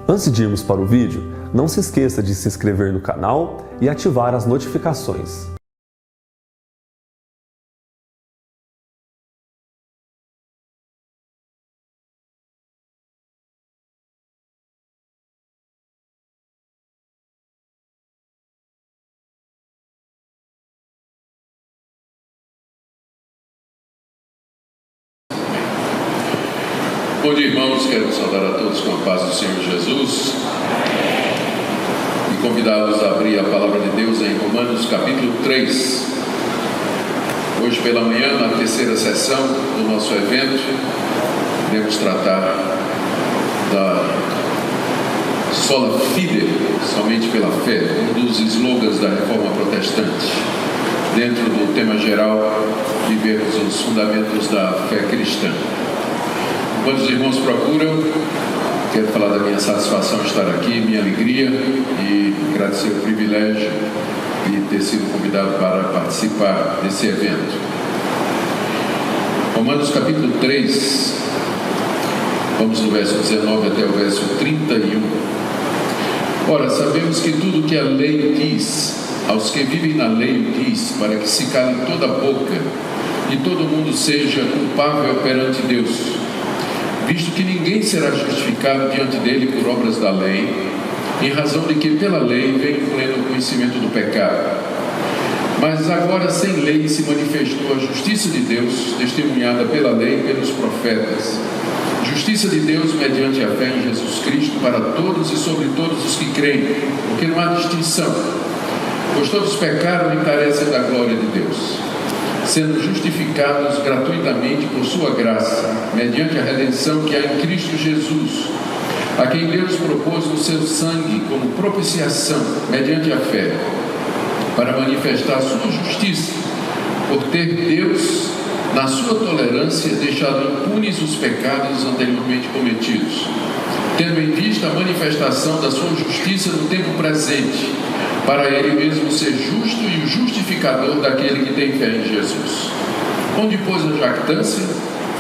Antes de irmos para o vídeo, não se esqueça de se inscrever no canal e ativar as notificações. Bom dia, irmãos, quero saudar a todos com a paz do Senhor Jesus e convidá-los a abrir a palavra de Deus em Romanos capítulo 3. Hoje pela manhã, na terceira sessão do nosso evento, iremos tratar da sola fide, somente pela fé, um dos slogans da Reforma Protestante, dentro do tema geral, vivermos os fundamentos da fé cristã. Quando os irmãos procuram, quero falar da minha satisfação de estar aqui, minha alegria e agradecer o privilégio de ter sido convidado para participar desse evento. Romanos capítulo 3, vamos do verso 19 até o verso 31. Ora, sabemos que tudo que a lei diz, aos que vivem na lei o diz, para que se cale toda a boca e todo mundo seja culpável perante Deus. Visto que ninguém será justificado diante dele por obras da lei, em razão de que pela lei vem o pleno conhecimento do pecado. Mas agora sem lei se manifestou a justiça de Deus, testemunhada pela lei e pelos profetas. Justiça de Deus mediante a fé em Jesus Cristo para todos e sobre todos os que creem, porque não há distinção. Pois todos pecaram e carecem da glória de Deus, sendo justificados gratuitamente por sua graça, mediante a redenção que há em Cristo Jesus, a quem Deus propôs no seu sangue como propiciação, mediante a fé, para manifestar a sua justiça, por ter Deus, na sua tolerância, deixado impunes os pecados anteriormente cometidos, tendo em vista a manifestação da sua justiça no tempo presente, para ele mesmo ser justo e o justificador daquele que tem fé em Jesus. Onde, pois, a jactância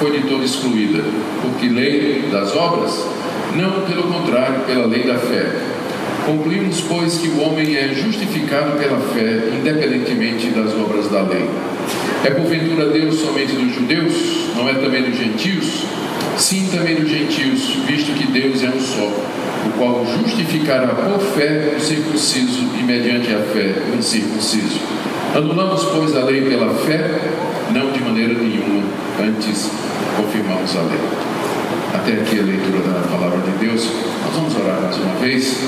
foi de todo excluída, porque lei das obras? Não, pelo contrário, pela lei da fé. Concluímos, pois, que o homem é justificado pela fé, independentemente das obras da lei. É porventura Deus somente dos judeus? Não é também dos gentios? Sim, também dos gentios, visto que Deus é um só, o qual justificará por fé o circunciso e mediante a fé o incircunciso. Anulamos, pois, a lei pela fé? Não de maneira nenhuma, antes confirmamos a lei. Até aqui a leitura da palavra de Deus. Nós vamos orar mais uma vez.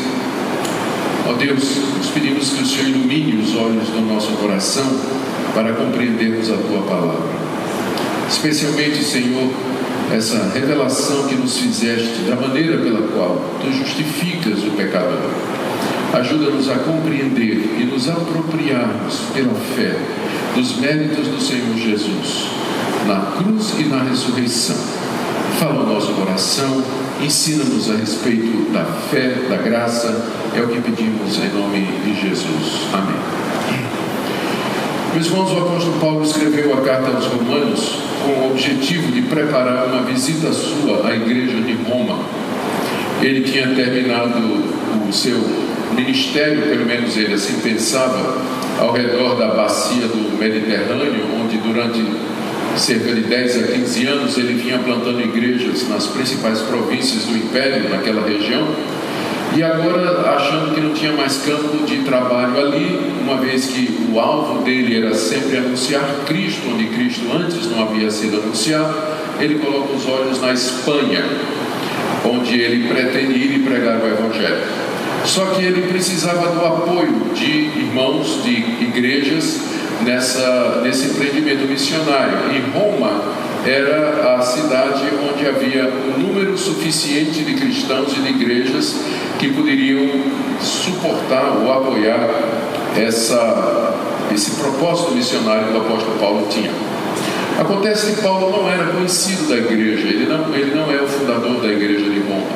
Ó Deus, nos pedimos que o Senhor ilumine os olhos do nosso coração para compreendermos a Tua palavra. Especialmente, Senhor, essa revelação que nos fizeste da maneira pela qual Tu justificas o pecador. Ajuda-nos a compreender e nos apropriarmos pela fé dos méritos do Senhor Jesus, na cruz e na ressurreição. Fala o nosso coração, ensina-nos a respeito da fé, da graça, é o que pedimos em nome de Jesus. Amém. Meus irmãos, o apóstolo Paulo escreveu a carta aos Romanos com o objetivo de preparar uma visita sua à igreja de Roma. Ele tinha terminado o seu ministério, pelo menos ele assim pensava, ao redor da bacia do Mediterrâneo, onde durante cerca de 10 a 15 anos ele vinha plantando igrejas nas principais províncias do Império, naquela região. E agora, achando que não tinha mais campo de trabalho ali, uma vez que o alvo dele era sempre anunciar Cristo, onde Cristo antes não havia sido anunciado, ele coloca os olhos na Espanha, onde ele pretende ir e pregar o Evangelho. Só que ele precisava do apoio de irmãos, de igrejas, nesse empreendimento missionário. E Roma era a cidade onde havia um número suficiente de cristãos e de igrejas que poderiam suportar ou apoiar esse propósito missionário que o apóstolo Paulo tinha. Acontece que Paulo não era conhecido da igreja, ele não é o fundador da igreja de Roma.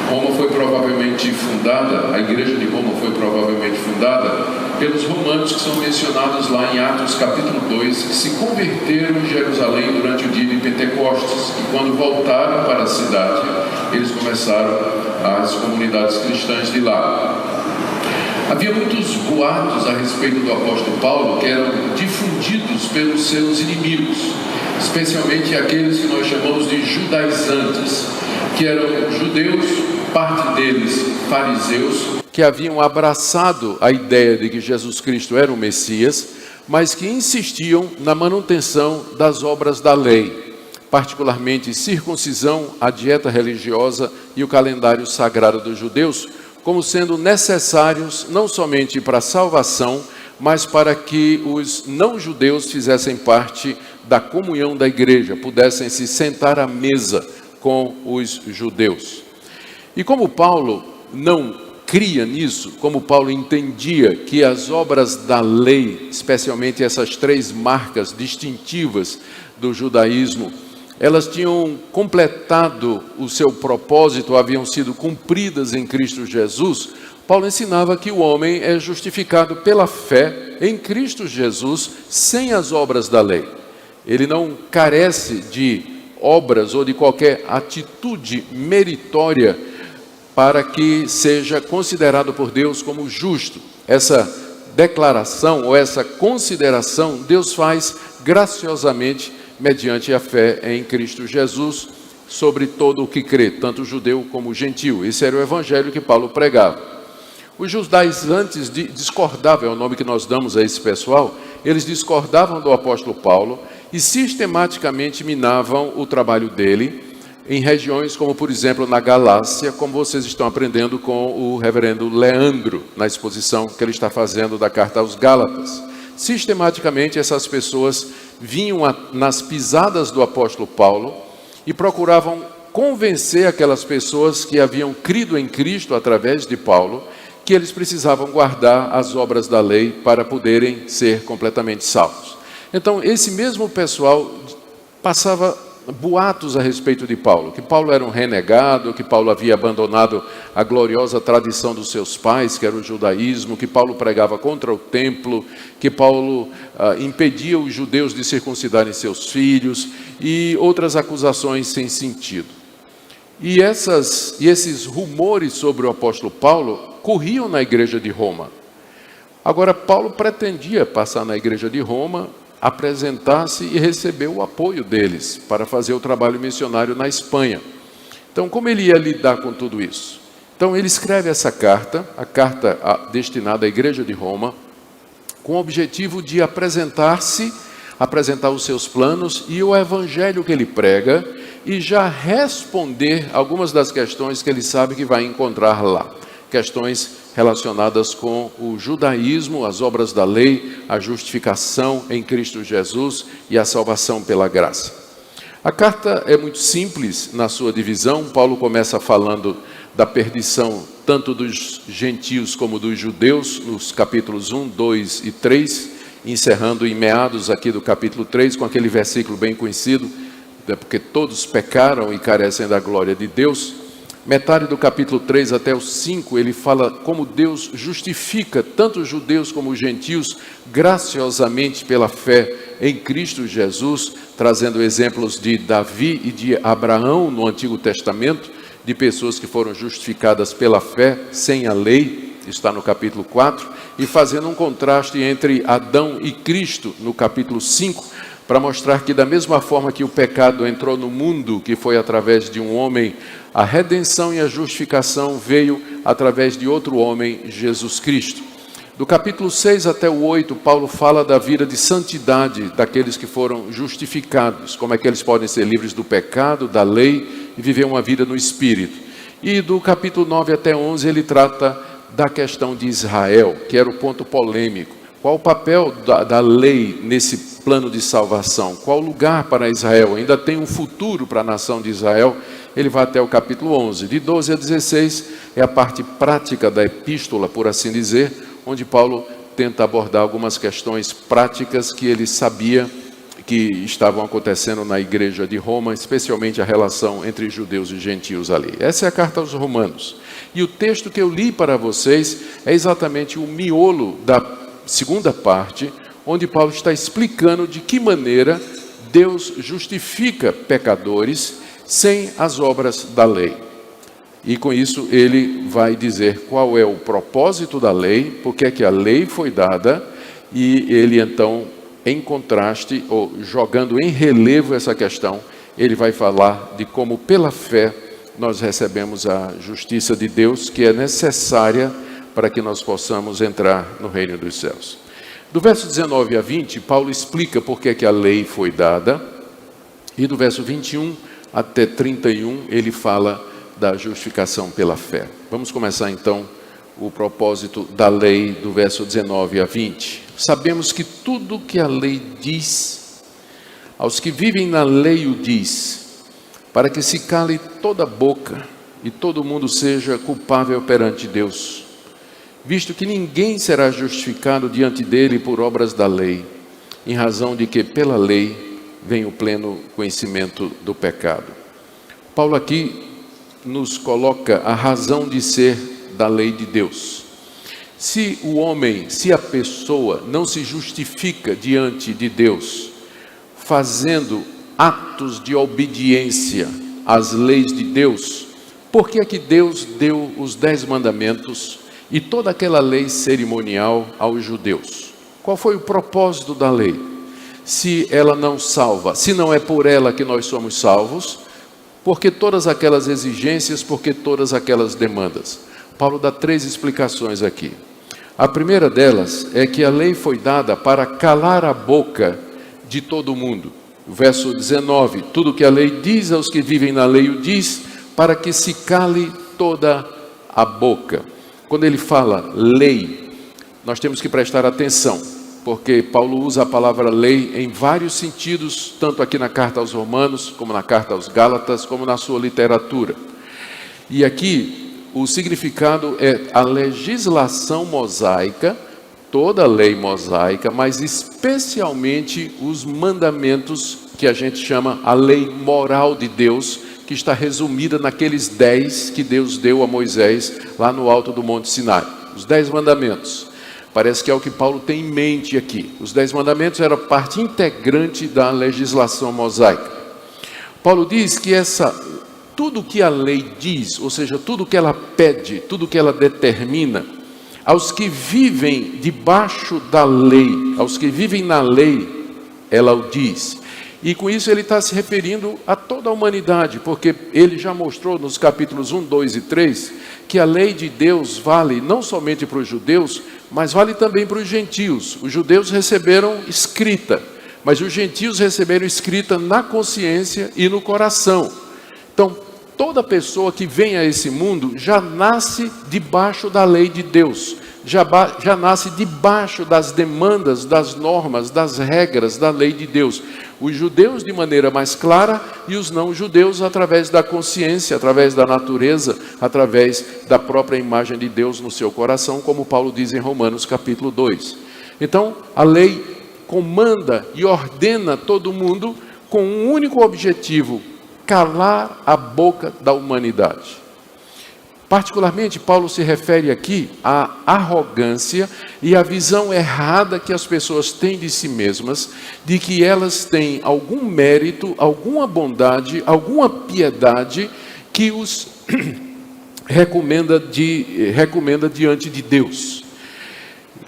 Roma foi provavelmente fundada, a igreja de Roma foi provavelmente fundada pelos romanos que são mencionados lá em Atos capítulo 2, que se converteram em Jerusalém durante o dia de Pentecostes, e quando voltaram para a cidade, eles começaram às comunidades cristãs de lá. Havia muitos boatos a respeito do apóstolo Paulo que eram difundidos pelos seus inimigos, especialmente aqueles que nós chamamos de judaizantes, que eram judeus, parte deles fariseus, que haviam abraçado a ideia de que Jesus Cristo era o Messias, mas que insistiam na manutenção das obras da lei, particularmente circuncisão, a dieta religiosa e o calendário sagrado dos judeus, como sendo necessários não somente para a salvação, mas para que os não-judeus fizessem parte da comunhão da igreja, pudessem se sentar à mesa com os judeus. E como Paulo não cria nisso, como Paulo entendia que as obras da lei, especialmente essas 3 marcas distintivas do judaísmo, elas tinham completado o seu propósito, haviam sido cumpridas em Cristo Jesus, Paulo ensinava que o homem é justificado pela fé em Cristo Jesus, sem as obras da lei. Ele não carece de obras ou de qualquer atitude meritória para que seja considerado por Deus como justo. Essa declaração ou essa consideração Deus faz graciosamente mediante a fé em Cristo Jesus sobre todo o que crê, tanto judeu como gentil. Esse era o evangelho que Paulo pregava. Os judaizantes discordavam, é o nome que nós damos a esse pessoal, eles discordavam do apóstolo Paulo e sistematicamente minavam o trabalho dele em regiões como, por exemplo, na Galácia, como vocês estão aprendendo com o reverendo Leandro, na exposição que ele está fazendo da carta aos Gálatas. Sistematicamente, essas pessoas vinham nas pisadas do apóstolo Paulo e procuravam convencer aquelas pessoas que haviam crido em Cristo através de Paulo, que eles precisavam guardar as obras da lei para poderem ser completamente salvos. Então, esse mesmo pessoal passava boatos a respeito de Paulo, que Paulo era um renegado, que Paulo havia abandonado a gloriosa tradição dos seus pais, que era o judaísmo, que Paulo pregava contra o templo, que Paulo impedia os judeus de circuncidarem seus filhos e outras acusações sem sentido. E esses rumores sobre o apóstolo Paulo corriam na igreja de Roma. Agora, Paulo pretendia passar na igreja de Roma, apresentar-se e receber o apoio deles para fazer o trabalho missionário na Espanha. Então, como ele ia lidar com tudo isso? Então, ele escreve essa carta, a carta destinada à igreja de Roma, com o objetivo de apresentar os seus planos e o evangelho que ele prega e já responder algumas das questões que ele sabe que vai encontrar lá. Questões relacionadas com o judaísmo, as obras da lei, a justificação em Cristo Jesus e a salvação pela graça. A carta é muito simples na sua divisão. Paulo começa falando da perdição tanto dos gentios como dos judeus, nos capítulos 1, 2 e 3, encerrando em meados aqui do capítulo 3, com aquele versículo bem conhecido, porque todos pecaram e carecem da glória de Deus. Metade do capítulo 3 até o 5, ele fala como Deus justifica tanto os judeus como os gentios graciosamente pela fé em Cristo Jesus, trazendo exemplos de Davi e de Abraão no Antigo Testamento, de pessoas que foram justificadas pela fé sem a lei, está no capítulo 4, e fazendo um contraste entre Adão e Cristo no capítulo 5, para mostrar que da mesma forma que o pecado entrou no mundo, que foi através de um homem, a redenção e a justificação veio através de outro homem, Jesus Cristo. Do capítulo 6 até o 8, Paulo fala da vida de santidade daqueles que foram justificados, como é que eles podem ser livres do pecado, da lei e viver uma vida no Espírito. E do capítulo 9 até 11 ele trata da questão de Israel, que era o ponto polêmico. Qual o papel da lei nesse plano de salvação? Qual o lugar para Israel? Ainda tem um futuro para a nação de Israel? Ele vai até o capítulo 11. De 12 a 16 é a parte prática da epístola, por assim dizer, onde Paulo tenta abordar algumas questões práticas que ele sabia que estavam acontecendo na igreja de Roma, especialmente a relação entre judeus e gentios ali. Essa é a carta aos Romanos. E o texto que eu li para vocês é exatamente o miolo da segunda parte, onde Paulo está explicando de que maneira Deus justifica pecadores sem as obras da lei. E com isso ele vai dizer qual é o propósito da lei, por que é que a lei foi dada, e ele então, em contraste, ou jogando em relevo essa questão, ele vai falar de como pela fé nós recebemos a justiça de Deus, que é necessária para que nós possamos entrar no reino dos céus. Do verso 19 a 20, Paulo explica por que é que a lei foi dada, e do verso 21 até 31, ele fala da justificação pela fé. Vamos começar então o propósito da lei do verso 19 a 20. Sabemos que tudo que a lei diz, aos que vivem na lei o diz, para que se cale toda a boca e todo mundo seja culpável perante Deus, visto que ninguém será justificado diante dele por obras da lei, em razão de que pela lei vem o pleno conhecimento do pecado. Paulo aqui nos coloca a razão de ser da lei de Deus. Se o homem, se a pessoa não se justifica diante de Deus, fazendo atos de obediência às leis de Deus, por que é que Deus deu os 10 mandamentos e toda aquela lei cerimonial aos judeus? Qual foi o propósito da lei? Se ela não salva, se não é por ela que nós somos salvos, por que todas aquelas exigências, por que todas aquelas demandas? Paulo dá 3 explicações aqui. A primeira delas é que a lei foi dada para calar a boca de todo mundo. O verso 19, tudo que a lei diz aos que vivem na lei o diz, para que se cale toda a boca. Quando ele fala lei, nós temos que prestar atenção, porque Paulo usa a palavra lei em vários sentidos, tanto aqui na carta aos Romanos, como na carta aos Gálatas, como na sua literatura. E aqui o significado é a legislação mosaica, toda a lei mosaica, mas especialmente os mandamentos que a gente chama a lei moral de Deus, que está resumida naqueles 10 que Deus deu a Moisés lá no alto do Monte Sinai. Os 10 mandamentos. Parece que é o que Paulo tem em mente aqui. Os 10 mandamentos eram parte integrante da legislação mosaica. Paulo diz que tudo que a lei diz, ou seja, tudo que ela pede, tudo que ela determina, aos que vivem debaixo da lei, aos que vivem na lei, ela o diz. E com isso ele está se referindo a toda a humanidade, porque ele já mostrou nos capítulos 1, 2 e 3, que a lei de Deus vale não somente para os judeus, mas vale também para os gentios. Os judeus receberam escrita, mas os gentios receberam escrita na consciência e no coração. Então, toda pessoa que vem a esse mundo já nasce debaixo da lei de Deus, já nasce debaixo das demandas, das normas, das regras da lei de Deus. Os judeus de maneira mais clara e os não judeus através da consciência, através da natureza, através da própria imagem de Deus no seu coração, como Paulo diz em Romanos capítulo 2. Então, a lei comanda e ordena todo mundo com um único objetivo: calar a boca da humanidade. Particularmente, Paulo se refere aqui à arrogância e à visão errada que as pessoas têm de si mesmas, de que elas têm algum mérito, alguma bondade, alguma piedade que os recomenda diante de Deus.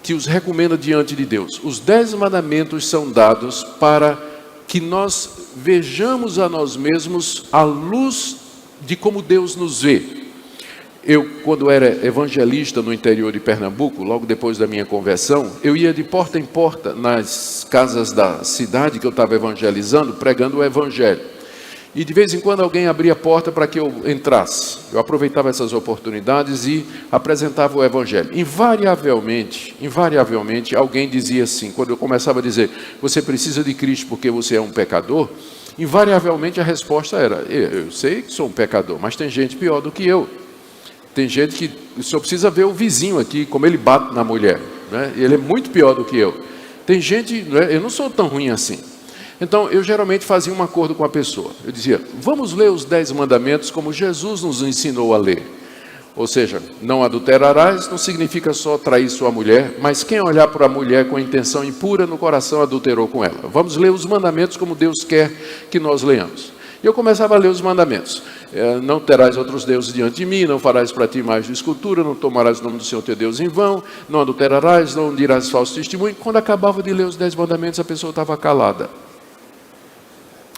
Que os recomenda diante de Deus. Os 10 mandamentos são dados para que nós vejamos a nós mesmos à luz de como Deus nos vê. Eu, quando era evangelista no interior de Pernambuco, logo depois da minha conversão, eu ia de porta em porta nas casas da cidade que eu estava evangelizando, pregando o evangelho. E de vez em quando alguém abria a porta para que eu entrasse. Eu aproveitava essas oportunidades e apresentava o evangelho. Invariavelmente, alguém dizia assim, quando eu começava a dizer, você precisa de Cristo porque você é um pecador, invariavelmente a resposta era, eu sei que sou um pecador, mas tem gente pior do que eu. Tem gente que só precisa ver o vizinho aqui, como ele bate na mulher, né? Ele é muito pior do que eu. Tem gente, né? Eu não sou tão ruim assim. Então, eu geralmente fazia um acordo com a pessoa. Eu dizia, vamos ler os 10 mandamentos como Jesus nos ensinou a ler. Ou seja, não adulterarás não significa só trair sua mulher, mas quem olhar para a mulher com a intenção impura no coração adulterou com ela. Vamos ler os mandamentos como Deus quer que nós leamos. E eu começava a ler os mandamentos. não terás outros deuses diante de mim, não farás para ti imagem de escultura, não tomarás o nome do Senhor teu Deus em vão, não adulterarás, não dirás falso testemunho. Quando acabava de ler os 10 mandamentos, a pessoa estava calada.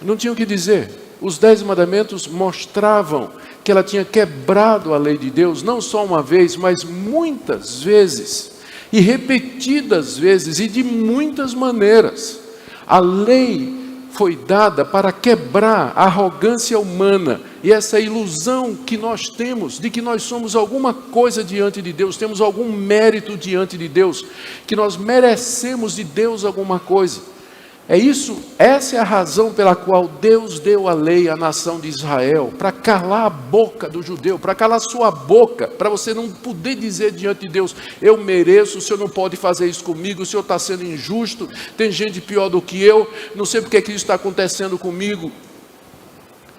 Não tinha o que dizer. Os 10 mandamentos mostravam que ela tinha quebrado a lei de Deus, não só uma vez, mas muitas vezes, e repetidas vezes, e de muitas maneiras. A lei foi dada para quebrar a arrogância humana e essa ilusão que nós temos de que nós somos alguma coisa diante de Deus, temos algum mérito diante de Deus, que nós merecemos de Deus alguma coisa. Essa é a razão pela qual Deus deu a lei à nação de Israel, para calar a boca do judeu, para calar sua boca, para você não poder dizer diante de Deus, eu mereço, o Senhor não pode fazer isso comigo, o Senhor está sendo injusto, tem gente pior do que eu, não sei porque que isso está acontecendo comigo.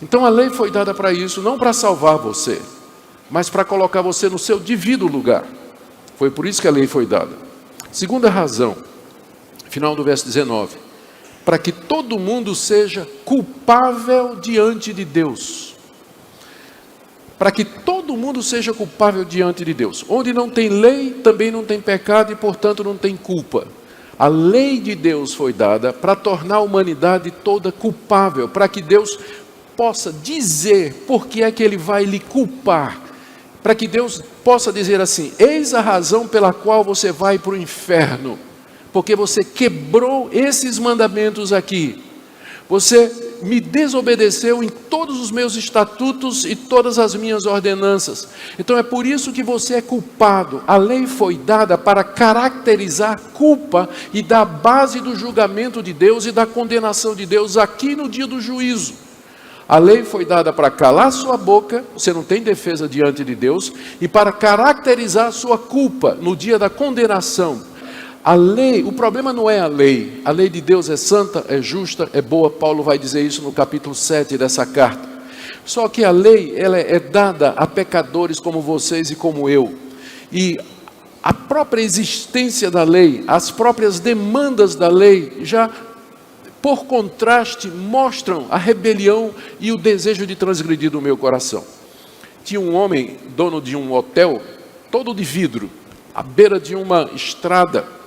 Então a lei foi dada para isso, não para salvar você, mas para colocar você no seu devido lugar. Foi por isso que a lei foi dada. Segunda razão, final do verso 19. Para que todo mundo seja culpável diante de Deus. Para que todo mundo seja culpável diante de Deus. Onde não tem lei, também não tem pecado e, portanto, não tem culpa. A lei de Deus foi dada para tornar a humanidade toda culpável, para que Deus possa dizer por que é que Ele vai lhe culpar. Para que Deus possa dizer assim, eis a razão pela qual você vai para o inferno. Porque você quebrou esses mandamentos aqui. Você me desobedeceu em todos os meus estatutos e todas as minhas ordenanças. Então é por isso que você é culpado. A lei foi dada para caracterizar a culpa e dar base do julgamento de Deus e da condenação de Deus aqui no dia do juízo. A lei foi dada para calar sua boca, você não tem defesa diante de Deus, e para caracterizar a sua culpa no dia da condenação. A lei, o problema não é a lei de Deus é santa, é justa, é boa, Paulo vai dizer isso no capítulo 7 dessa carta. Só que a lei, ela é dada a pecadores como vocês e como eu. E a própria existência da lei, as próprias demandas da lei, já por contraste mostram a rebelião e o desejo de transgredir do meu coração. Tinha um homem, dono de um hotel, todo de vidro, à beira de uma estrada,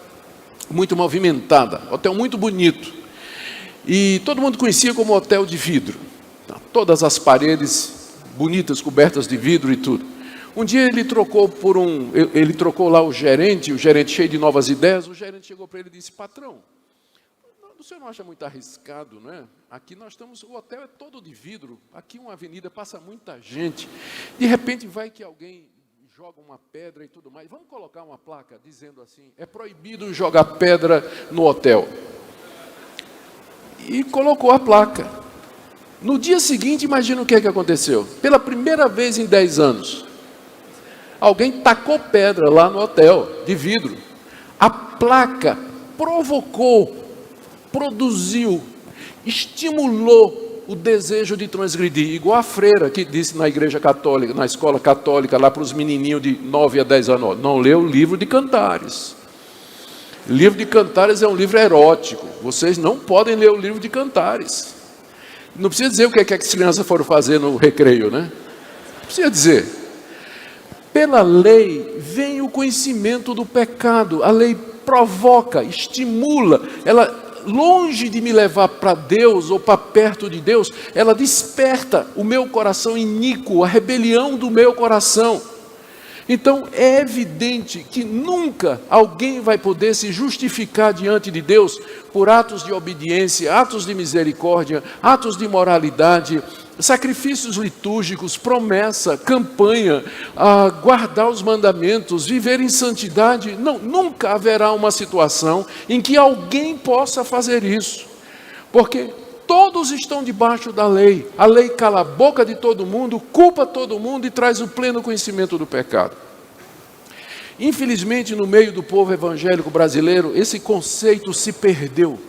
muito movimentada, hotel muito bonito, e todo mundo conhecia como hotel de vidro, todas as paredes bonitas, cobertas de vidro e tudo. Um dia ele trocou lá o gerente cheio de novas ideias, o gerente chegou para ele e disse, patrão, o senhor não acha muito arriscado, não é? Aqui nós estamos, o hotel é todo de vidro, aqui uma avenida, passa muita gente, de repente vai que alguém joga uma pedra e tudo mais. Vamos colocar uma placa dizendo assim, é proibido jogar pedra no hotel. E colocou a placa. No dia seguinte, imagina o que aconteceu. Pela primeira vez em 10 anos, alguém tacou pedra lá no hotel, de vidro. A placa provocou, produziu, estimulou o desejo de transgredir, igual a freira que disse na igreja católica, na escola católica, lá para os menininhos de 9 a 10 anos, não leu o livro de Cantares. O livro de Cantares é um livro erótico, vocês não podem ler o livro de Cantares. Não precisa dizer o que é que as crianças foram fazer no recreio, né? Não precisa dizer. Pela lei vem o conhecimento do pecado, a lei provoca, estimula, ela longe de me levar para Deus ou para perto de Deus, ela desperta o meu coração iníquo, a rebelião do meu coração. Então é evidente que nunca alguém vai poder se justificar diante de Deus por atos de obediência, atos de misericórdia, atos de moralidade, sacrifícios litúrgicos, promessa, campanha, guardar os mandamentos, viver em santidade. Não, nunca haverá uma situação em que alguém possa fazer isso, porque todos estão debaixo da lei. A lei cala a boca de todo mundo, culpa todo mundo e traz o pleno conhecimento do pecado. Infelizmente, no meio do povo evangélico brasileiro, esse conceito se perdeu.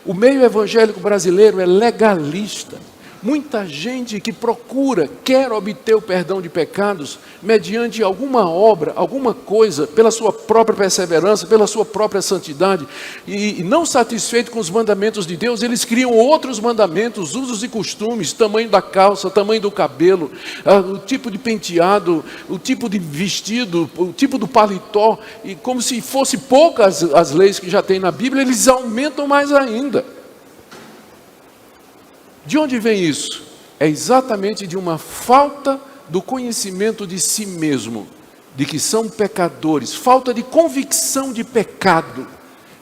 O meio evangélico brasileiro é legalista. muita gente que procura, quer obter o perdão de pecados mediante alguma obra, alguma coisa, pela sua própria perseverança, pela sua própria santidade, e não satisfeito com os mandamentos de Deus, eles criam outros mandamentos, usos e costumes, tamanho da calça, tamanho do cabelo, o tipo de penteado, o tipo de vestido, o tipo do paletó, e como se fosse poucas as leis que já tem na Bíblia, eles aumentam mais ainda. De onde vem isso? É exatamente de uma falta do conhecimento de si mesmo, de que são pecadores, falta de convicção de pecado,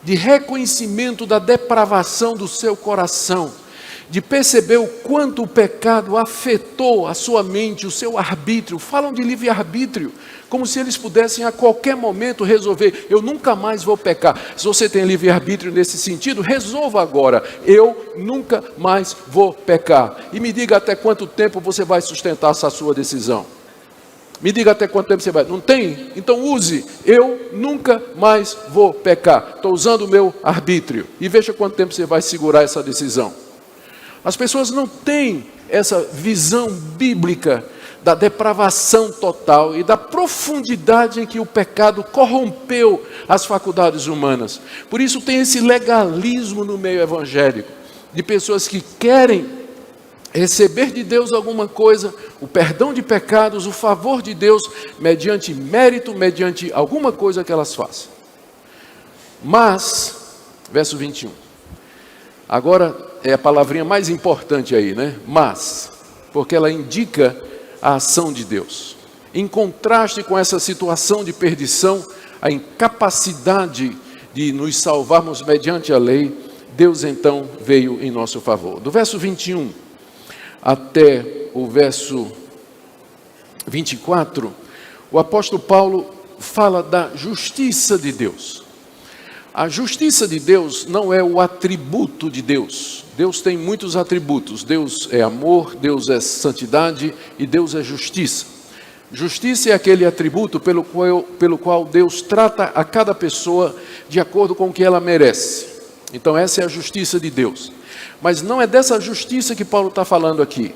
de reconhecimento da depravação do seu coração, de perceber o quanto o pecado afetou a sua mente, o seu arbítrio. Falam de livre-arbítrio, como se eles pudessem a qualquer momento resolver: eu nunca mais vou pecar. Se você tem livre-arbítrio nesse sentido, resolva agora: eu nunca mais vou pecar. E me diga até quanto tempo você vai sustentar essa sua decisão. Me diga até quanto tempo você vai. Não tem? Então use: eu nunca mais vou pecar. Estou usando o meu arbítrio. E veja quanto tempo você vai segurar essa decisão. As pessoas não têm essa visão bíblica da depravação total e da profundidade em que o pecado corrompeu as faculdades humanas. Por isso tem esse legalismo no meio evangélico, de pessoas que querem receber de Deus alguma coisa, o perdão de pecados, o favor de Deus, mediante mérito, mediante alguma coisa que elas façam. Mas, verso 21, agora é a palavrinha mais importante aí, né? Mas, porque ela indica a ação de Deus. Em contraste com essa situação de perdição, a incapacidade de nos salvarmos mediante a lei, Deus então veio em nosso favor. Do verso 21 até o verso 24, o apóstolo Paulo fala da justiça de Deus. A justiça de Deus não é o atributo de Deus. Deus tem muitos atributos. Deus é amor, Deus é santidade e Deus é justiça. Justiça é aquele atributo pelo qual Deus trata a cada pessoa de acordo com o que ela merece. Então essa é a justiça de Deus. Mas não é dessa justiça que Paulo está falando aqui.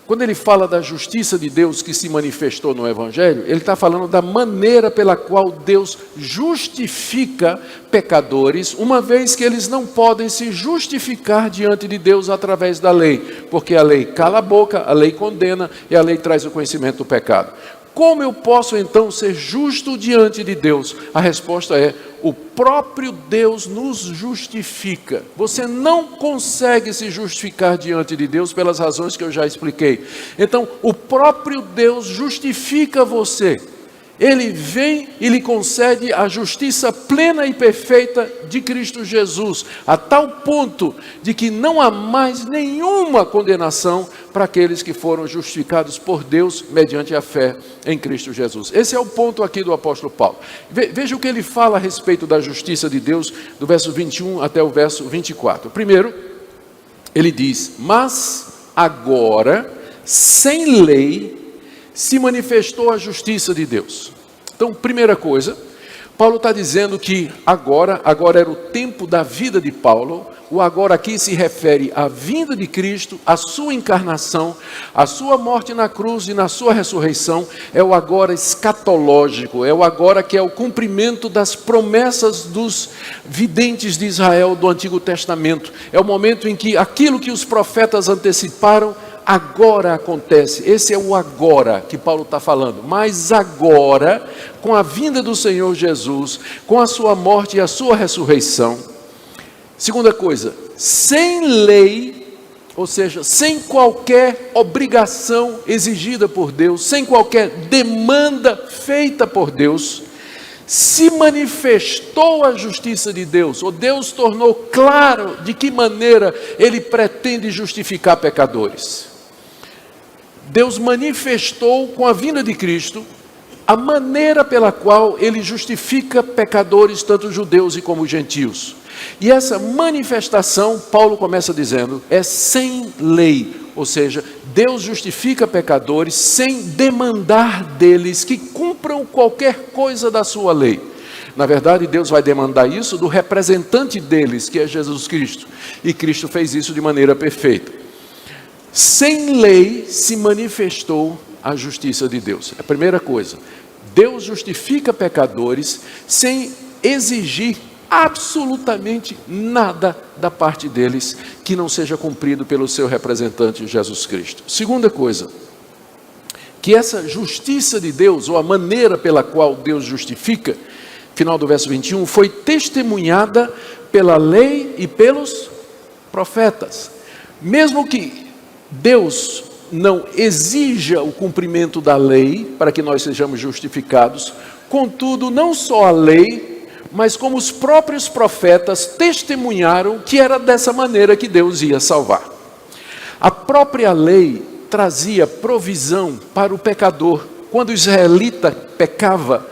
Quando ele fala da justiça de Deus que se manifestou no Evangelho, ele está falando da maneira pela qual Deus justifica pecadores, uma vez que eles não podem se justificar diante de Deus através da lei, porque a lei cala a boca, a lei condena e a lei traz o conhecimento do pecado. Como eu posso então ser justo diante de Deus? A resposta é: o próprio Deus nos justifica. Você não consegue se justificar diante de Deus pelas razões que eu já expliquei. Então, o próprio Deus justifica você. Ele vem e lhe concede a justiça plena e perfeita de Cristo Jesus, a tal ponto de que não há mais nenhuma condenação para aqueles que foram justificados por Deus mediante a fé em Cristo Jesus. Esse é o ponto aqui do apóstolo Paulo. Veja o que ele fala a respeito da justiça de Deus, do verso 21 até o verso 24. Primeiro, ele diz: mas agora, sem lei, se manifestou a justiça de Deus. Então, primeira coisa, Paulo está dizendo que agora era o tempo da vida de Paulo. O agora aqui se refere à vinda de Cristo, à sua encarnação, à sua morte na cruz e na sua ressurreição. É o agora escatológico, é o agora que é o cumprimento das promessas dos videntes de Israel do Antigo Testamento. É o momento em que aquilo que os profetas anteciparam agora acontece. Esse é o agora que Paulo está falando. Mas agora, com a vinda do Senhor Jesus, com a sua morte e a sua ressurreição. Segunda coisa, sem lei, ou seja, sem qualquer obrigação exigida por Deus, sem qualquer demanda feita por Deus, se manifestou a justiça de Deus, ou Deus tornou claro de que maneira Ele pretende justificar pecadores. Deus manifestou com a vinda de Cristo a maneira pela qual Ele justifica pecadores, tanto judeus e como gentios. E essa manifestação, Paulo começa dizendo, é sem lei, ou seja, Deus justifica pecadores sem demandar deles que cumpram qualquer coisa da sua lei. Na verdade, Deus vai demandar isso do representante deles, que é Jesus Cristo. E Cristo fez isso de maneira perfeita. Sem lei se manifestou a justiça de Deus. É a primeira coisa. Deus justifica pecadores sem exigir absolutamente nada da parte deles que não seja cumprido pelo seu representante Jesus Cristo. Segunda coisa, que essa justiça de Deus, ou a maneira pela qual Deus justifica, final do verso 21, foi testemunhada pela lei e pelos profetas. Mesmo que Deus não exija o cumprimento da lei para que nós sejamos justificados, contudo, não só a lei, mas como os próprios profetas testemunharam que era dessa maneira que Deus ia salvar. A própria lei trazia provisão para o pecador. Quando o israelita pecava,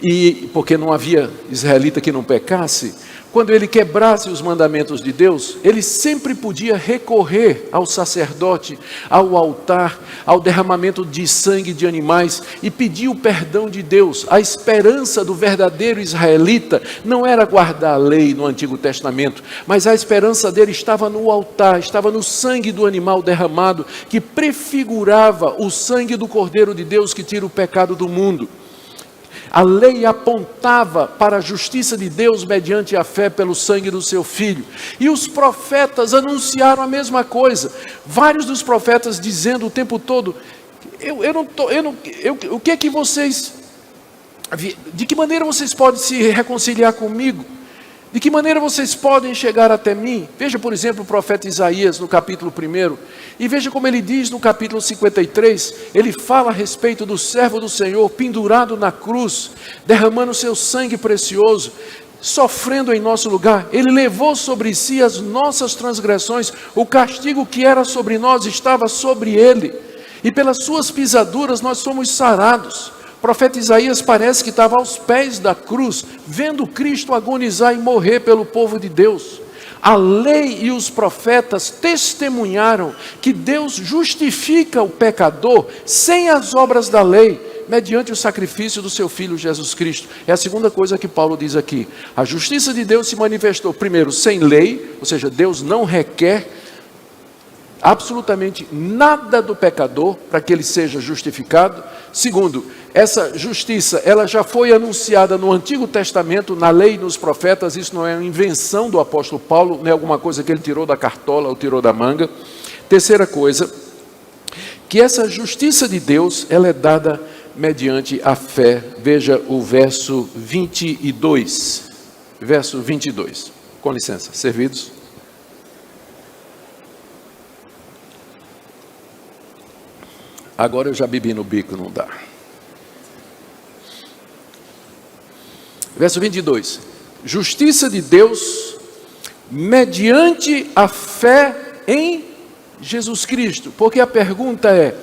e porque não havia israelita que não pecasse, quando ele quebrasse os mandamentos de Deus, ele sempre podia recorrer ao sacerdote, ao altar, ao derramamento de sangue de animais e pedir o perdão de Deus. A esperança do verdadeiro israelita não era guardar a lei no Antigo Testamento, mas a esperança dele estava no altar, estava no sangue do animal derramado, que prefigurava o sangue do Cordeiro de Deus que tira o pecado do mundo. A lei apontava para a justiça de Deus mediante a fé pelo sangue do seu Filho. E os profetas anunciaram a mesma coisa. Vários dos profetas dizendo o tempo todo, o que é que vocês, de que maneira vocês podem se reconciliar comigo? De que maneira vocês podem chegar até mim? Veja, por exemplo, o profeta Isaías no capítulo 1, e veja como ele diz no capítulo 53, ele fala a respeito do servo do Senhor, pendurado na cruz, derramando seu sangue precioso, sofrendo em nosso lugar. Ele levou sobre si as nossas transgressões, o castigo que era sobre nós estava sobre ele, e pelas suas pisaduras nós somos sarados. O profeta Isaías parece que estava aos pés da cruz, vendo Cristo agonizar e morrer pelo povo de Deus. A lei e os profetas testemunharam que Deus justifica o pecador sem as obras da lei, mediante o sacrifício do seu Filho Jesus Cristo. É a segunda coisa que Paulo diz aqui. A justiça de Deus se manifestou, primeiro, sem lei, ou seja, Deus não requer absolutamente nada do pecador para que ele seja justificado. Segundo, essa justiça, ela já foi anunciada no Antigo Testamento, na lei e nos profetas. Isso não é uma invenção do apóstolo Paulo, não é alguma coisa que ele tirou da cartola ou tirou da manga. Terceira coisa, que essa justiça de Deus, ela é dada mediante a fé. Veja o verso 22. Verso 22. Com licença, servidos. Agora eu já bebi no bico, não dá. Verso 22. Justiça de Deus mediante a fé em Jesus Cristo. Porque a pergunta é,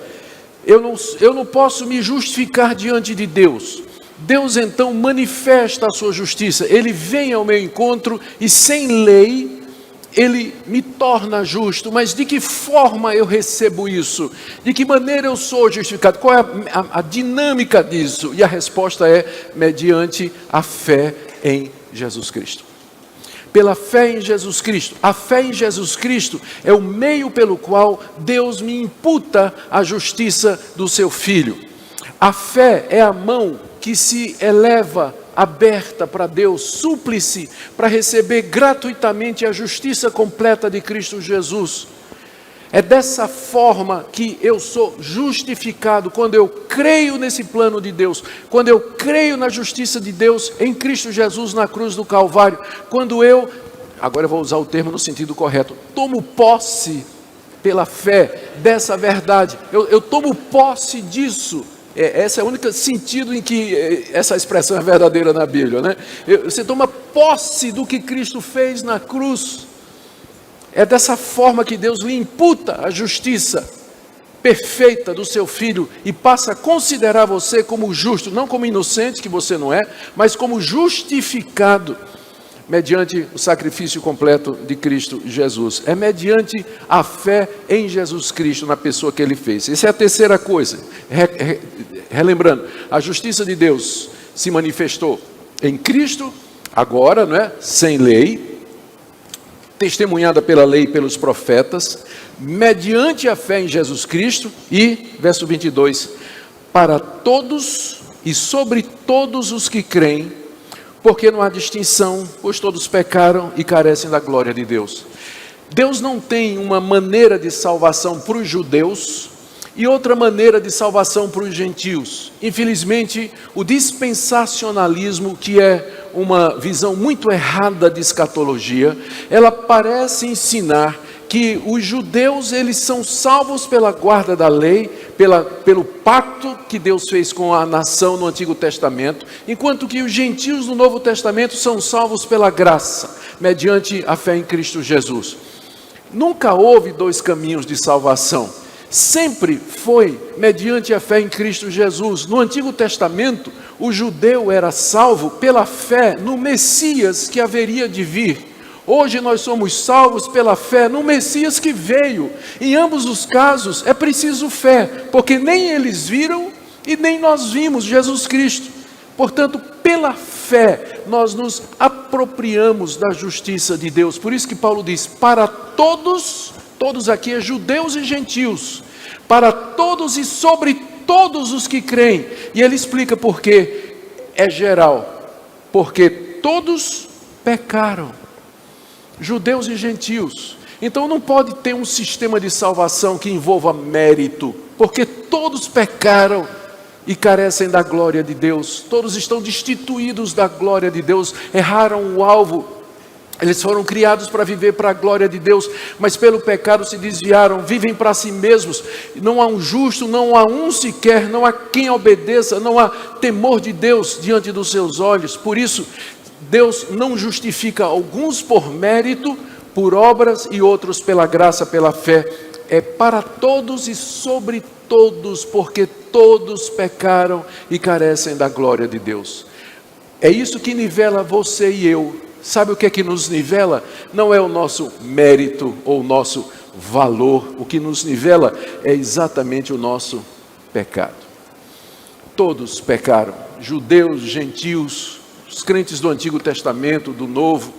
eu não posso me justificar diante de Deus. Deus então manifesta a sua justiça. Ele vem ao meu encontro e sem lei Ele me torna justo. Mas de que forma eu recebo isso? De que maneira eu sou justificado? Qual é a dinâmica disso? E a resposta é mediante a fé em Jesus Cristo. Pela fé em Jesus Cristo. A fé em Jesus Cristo é o meio pelo qual Deus me imputa a justiça do seu Filho. A fé é a mão que se eleva aberta para Deus, súplice para receber gratuitamente a justiça completa de Cristo Jesus. É dessa forma que eu sou justificado, quando eu creio nesse plano de Deus, quando eu creio na justiça de Deus em Cristo Jesus na cruz do Calvário, quando eu, agora eu vou usar o termo no sentido correto, tomo posse pela fé dessa verdade, eu tomo posse disso. Esse é o único sentido em que essa expressão é verdadeira na Bíblia, né? Você toma posse do que Cristo fez na cruz. É dessa forma que Deus lhe imputa a justiça perfeita do seu Filho e passa a considerar você como justo, não como inocente, que você não é, mas como justificado mediante o sacrifício completo de Cristo Jesus. É mediante a fé em Jesus Cristo, na pessoa que Ele fez. Essa é a terceira coisa. Relembrando, a justiça de Deus se manifestou em Cristo, agora, não é? Sem lei. testemunhada pela lei e pelos profetas, mediante a fé em Jesus Cristo, e, verso 22, para todos e sobre todos os que creem, porque não há distinção, pois todos pecaram e carecem da glória de Deus. Deus não tem uma maneira de salvação para os judeus e outra maneira de salvação para os gentios. Infelizmente, o dispensacionalismo, que é uma visão muito errada de escatologia, ela parece ensinar que os judeus, eles são salvos pela guarda da lei, pelo pacto que Deus fez com a nação no Antigo Testamento, enquanto que os gentios no Novo Testamento são salvos pela graça, mediante a fé em Cristo Jesus. Nunca houve dois caminhos de salvação. Sempre foi mediante a fé em Cristo Jesus. No Antigo Testamento, o judeu era salvo pela fé no Messias que haveria de vir. Hoje nós somos salvos pela fé no Messias que veio. Em ambos os casos é preciso fé, porque nem eles viram e nem nós vimos Jesus Cristo. Portanto, pela fé, nós nos apropriamos da justiça de Deus. Por isso que Paulo diz, para todos, todos aqui é judeus e gentios, para todos e sobre todos os que creem. E ele explica por quê. É geral, porque todos pecaram, judeus e gentios. Então não pode ter um sistema de salvação que envolva mérito, porque todos pecaram e carecem da glória de Deus. Todos estão destituídos da glória de Deus, erraram o alvo. Eles foram criados para viver para a glória de Deus, mas pelo pecado se desviaram, vivem para si mesmos. Não há um justo, não há um sequer, não há quem obedeça, não há temor de Deus diante dos seus olhos. Por isso, Deus não justifica alguns por mérito, por obras, e outros pela graça, pela fé. É para todos e sobre todos, porque todos pecaram e carecem da glória de Deus. É isso que nivela você e eu. Sabe o que é que nos nivela? Não é o nosso mérito ou o nosso valor. O que nos nivela é exatamente o nosso pecado. Todos pecaram, judeus, gentios, os crentes do Antigo Testamento, do Novo,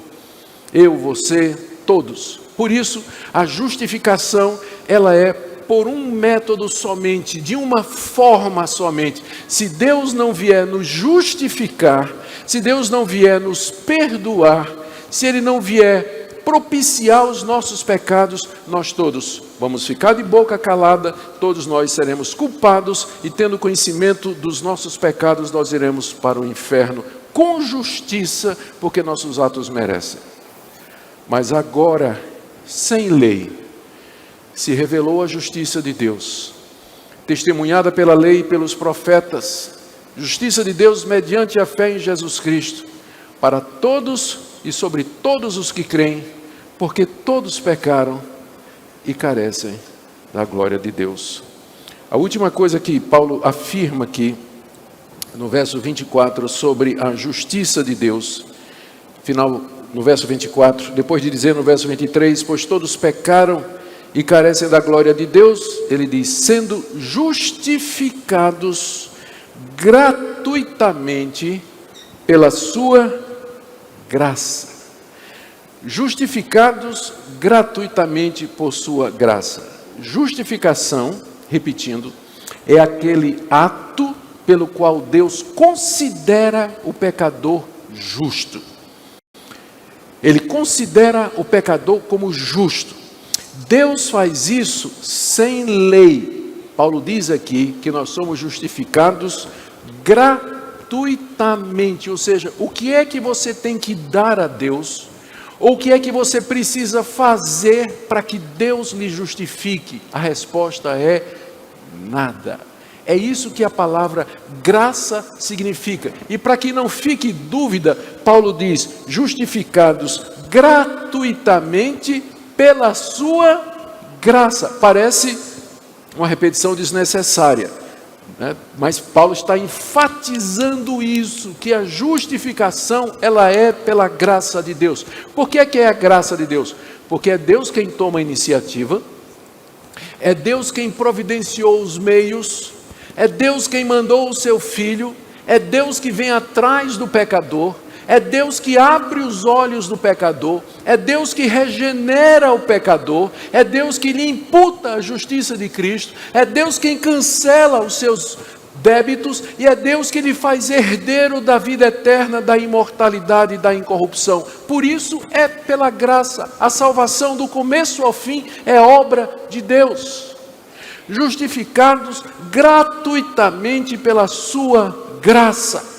eu, você, todos. Por isso, a justificação, ela é por um método somente, de uma forma somente. Se Deus não vier nos justificar, se Deus não vier nos perdoar, se Ele não vier propiciar os nossos pecados, nós todos vamos ficar de boca calada, todos nós seremos culpados, e tendo conhecimento dos nossos pecados, nós iremos para o inferno com justiça, porque nossos atos merecem. Mas agora, sem lei, se revelou a justiça de Deus, testemunhada pela lei e pelos profetas, justiça de Deus mediante a fé em Jesus Cristo, para todos e sobre todos os que creem, porque todos pecaram e carecem da glória de Deus. A última coisa que Paulo afirma aqui, no verso 24, sobre a justiça de Deus, final, no verso 24, depois de dizer no verso 23, pois todos pecaram e carecem da glória de Deus, ele diz, sendo justificados gratuitamente pela sua graça. Justificados gratuitamente por sua graça. Justificação, repetindo, é aquele ato pelo qual Deus considera o pecador justo. Ele considera o pecador como justo. Deus faz isso sem lei. Paulo diz aqui que nós somos justificados gratuitamente. Ou seja, o que é que você tem que dar a Deus? Ou o que é que você precisa fazer para que Deus lhe justifique? A resposta é nada. É isso que a palavra graça significa. E para que não fique dúvida, Paulo diz, justificados gratuitamente pela sua graça. Parece uma repetição desnecessária, né? Mas Paulo está enfatizando isso, que a justificação, ela é pela graça de Deus. Por que é a graça de Deus? Porque é Deus quem toma a iniciativa, é Deus quem providenciou os meios, é Deus quem mandou o seu Filho, é Deus que vem atrás do pecador, é Deus que abre os olhos do pecador, é Deus que regenera o pecador, é Deus que lhe imputa a justiça de Cristo, é Deus quem cancela os seus débitos e é Deus que lhe faz herdeiro da vida eterna, da imortalidade e da incorrupção. Por isso é pela graça, a salvação do começo ao fim é obra de Deus, justificados gratuitamente pela sua graça.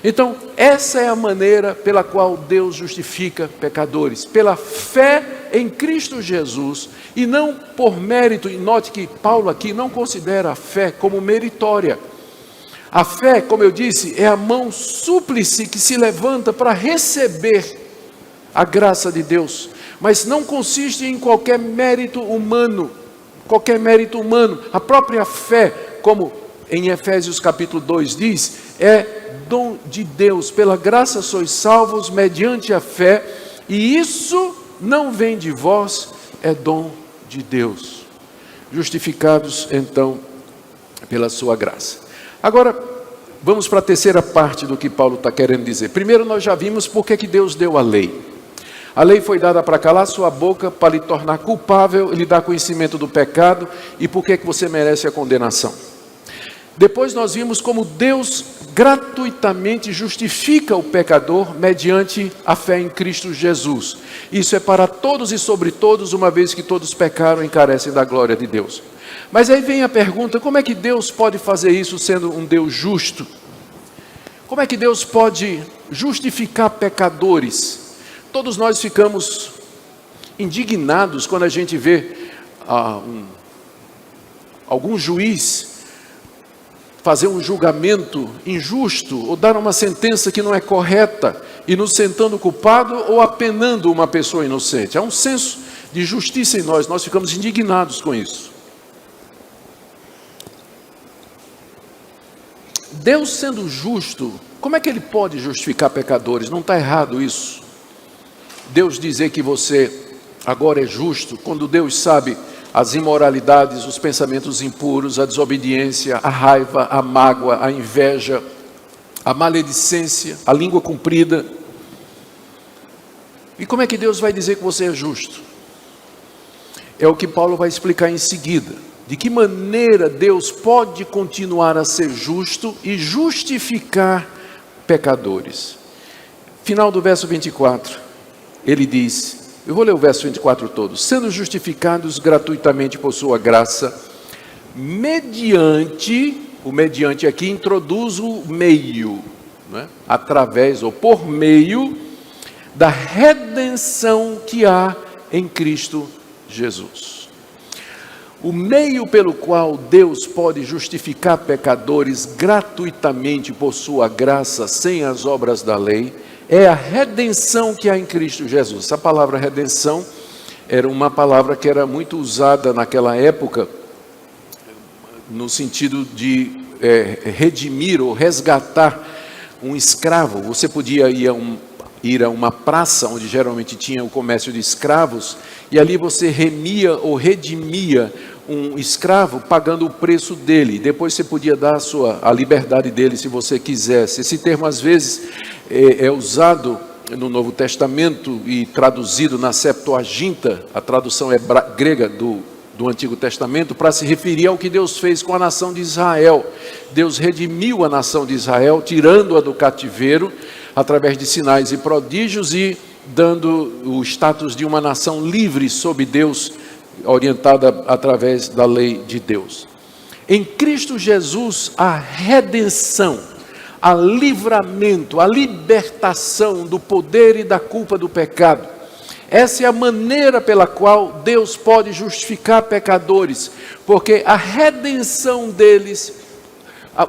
Então, essa é a maneira pela qual Deus justifica pecadores, pela fé em Cristo Jesus, e não por mérito. E note que Paulo aqui não considera a fé como meritória. A fé, como eu disse, é a mão súplice que se levanta para receber a graça de Deus, mas não consiste em qualquer mérito humano, A própria fé, como em Efésios capítulo 2 diz, é dom de Deus, pela graça sois salvos mediante a fé, e isso não vem de vós, é dom de Deus. Justificados então pela sua graça. Agora, vamos para a terceira parte do que Paulo está querendo dizer. Primeiro nós já vimos por que Deus deu a lei. A lei foi dada para calar sua boca, para lhe tornar culpável, lhe dar conhecimento do pecado, e por que você merece a condenação. Depois nós vimos como Deus gratuitamente justifica o pecador mediante a fé em Cristo Jesus. Isso é para todos e sobre todos, uma vez que todos pecaram e carecem da glória de Deus. Mas aí vem a pergunta, como é que Deus pode fazer isso sendo um Deus justo? Como é que Deus pode justificar pecadores? Todos nós ficamos indignados quando a gente vê algum juiz fazer um julgamento injusto, ou dar uma sentença que não é correta, inocentando o culpado ou apenando uma pessoa inocente. Há um senso de justiça em nós ficamos indignados com isso. Deus sendo justo, como é que Ele pode justificar pecadores? Não está errado isso. Deus dizer que você agora é justo, quando Deus sabe as imoralidades, os pensamentos impuros, a desobediência, a raiva, a mágoa, a inveja, a maledicência, a língua comprida. E como é que Deus vai dizer que você é justo? É o que Paulo vai explicar em seguida. De que maneira Deus pode continuar a ser justo e justificar pecadores. Final do verso 24, ele diz... Eu vou ler o verso 24 todo. Sendo justificados gratuitamente por sua graça, mediante, o mediante aqui introduz o meio, né? Através ou por meio da redenção que há em Cristo Jesus. O meio pelo qual Deus pode justificar pecadores gratuitamente por sua graça, sem as obras da lei, é a redenção que há em Cristo Jesus. Essa palavra redenção era uma palavra que era muito usada naquela época, no sentido de redimir ou resgatar um escravo. Você podia ir a uma praça, onde geralmente tinha o comércio de escravos, e ali você remia ou redimia um escravo pagando o preço dele. Depois você podia dar a liberdade dele se você quisesse. Esse termo às vezes é usado no Novo Testamento e traduzido na Septuaginta, a tradução grega do Antigo Testamento, para se referir ao que Deus fez com a nação de Israel. Deus redimiu a nação de Israel, tirando-a do cativeiro, através de sinais e prodígios, e dando o status de uma nação livre sob Deus, orientada através da lei de Deus. Em Cristo Jesus, a redenção, a livramento, a libertação do poder e da culpa do pecado. Essa é a maneira pela qual Deus pode justificar pecadores, porque a redenção deles,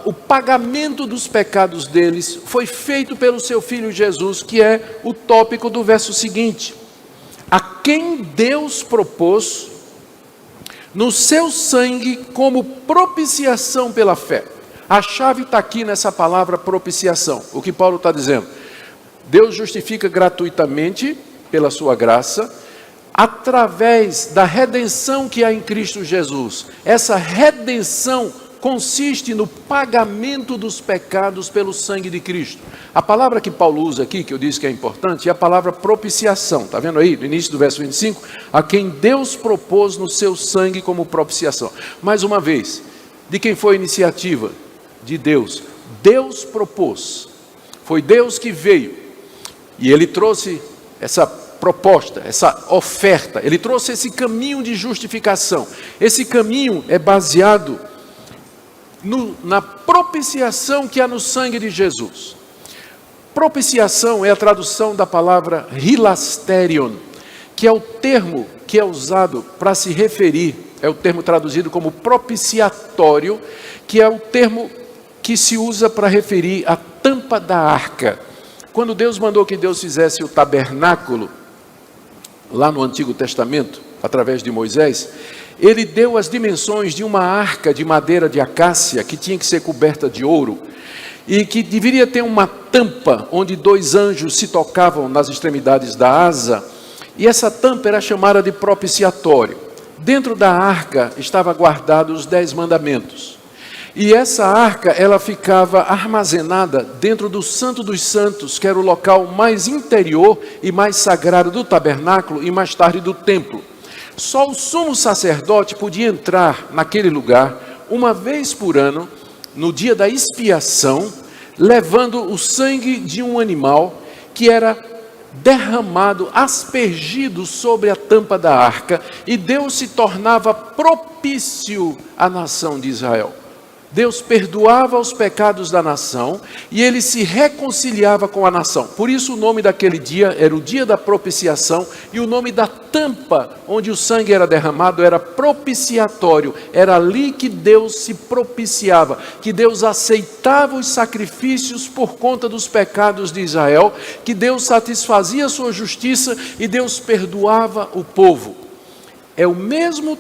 o pagamento dos pecados deles, foi feito pelo seu Filho Jesus, que é o tópico do verso seguinte: a quem Deus propôs no seu sangue como propiciação pela fé. A chave está aqui nessa palavra propiciação. O que Paulo está dizendo? Deus justifica gratuitamente pela sua graça, através da redenção que há em Cristo Jesus. Essa redenção consiste no pagamento dos pecados pelo sangue de Cristo. A palavra que Paulo usa aqui, que eu disse que é importante, é a palavra propiciação. Está vendo aí, no início do verso 25? A quem Deus propôs no seu sangue como propiciação. Mais uma vez, de quem foi a iniciativa? De Deus. Deus propôs. Foi Deus que veio. E Ele trouxe essa proposta, essa oferta. Ele trouxe esse caminho de justificação. Esse caminho é baseado na propiciação que há no sangue de Jesus. Propiciação é a tradução da palavra hilasterion, que é o termo que é usado para se referir, é o termo traduzido como propiciatório, que é o termo que se usa para referir a tampa da arca. Quando Deus mandou que Deus fizesse o tabernáculo, lá no Antigo Testamento, através de Moisés, Ele deu as dimensões de uma arca de madeira de acácia, que tinha que ser coberta de ouro, e que deveria ter uma tampa, onde 2 anjos se tocavam nas extremidades da asa, e essa tampa era chamada de propiciatório. Dentro da arca estavam guardados os 10 mandamentos. E essa arca, ela ficava armazenada dentro do Santo dos Santos, que era o local mais interior e mais sagrado do tabernáculo e mais tarde do templo. Só o sumo sacerdote podia entrar naquele lugar uma vez por ano, no dia da expiação, levando o sangue de um animal que era derramado, aspergido sobre a tampa da arca, e Deus se tornava propício à nação de Israel. Deus perdoava os pecados da nação e Ele se reconciliava com a nação. Por isso o nome daquele dia era o dia da propiciação, e o nome da tampa onde o sangue era derramado era propiciatório. Era ali que Deus se propiciava, que Deus aceitava os sacrifícios por conta dos pecados de Israel, que Deus satisfazia a sua justiça e Deus perdoava o povo. É o mesmo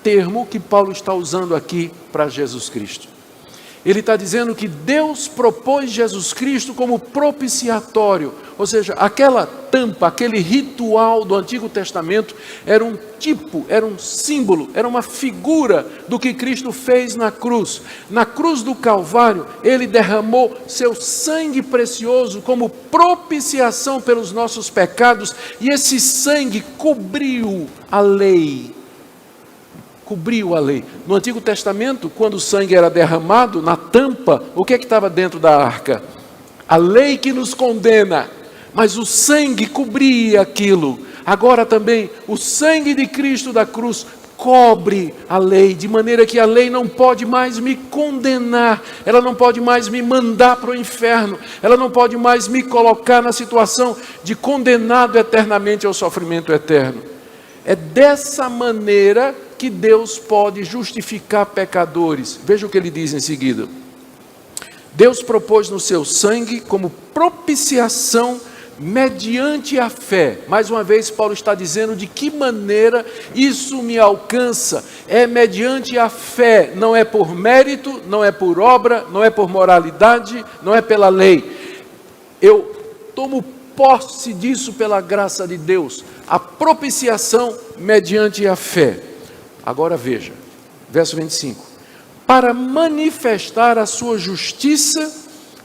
termo que Paulo está usando aqui para Jesus Cristo. Ele está dizendo que Deus propôs Jesus Cristo como propiciatório, ou seja, aquela tampa, aquele ritual do Antigo Testamento era um tipo, era um símbolo, era uma figura do que Cristo fez na cruz. Na cruz do Calvário, Ele derramou seu sangue precioso como propiciação pelos nossos pecados, e esse sangue cobriu a lei. Cobriu a lei. No Antigo Testamento, quando o sangue era derramado na tampa, o que estava dentro da arca? A lei que nos condena, mas o sangue cobria aquilo. Agora também, o sangue de Cristo da cruz cobre a lei, de maneira que a lei não pode mais me condenar, ela não pode mais me mandar para o inferno, ela não pode mais me colocar na situação de condenado eternamente ao sofrimento eterno. É dessa maneira que Deus pode justificar pecadores. Veja o que ele diz em seguida. Deus propôs no seu sangue como propiciação mediante a fé. Mais uma vez, Paulo está dizendo de que maneira isso me alcança. É mediante a fé, não é por mérito, não é por obra, não é por moralidade, não é pela lei. Eu tomo posse disso pela graça de Deus. A propiciação mediante a fé. Agora veja, verso 25. Para manifestar a sua justiça,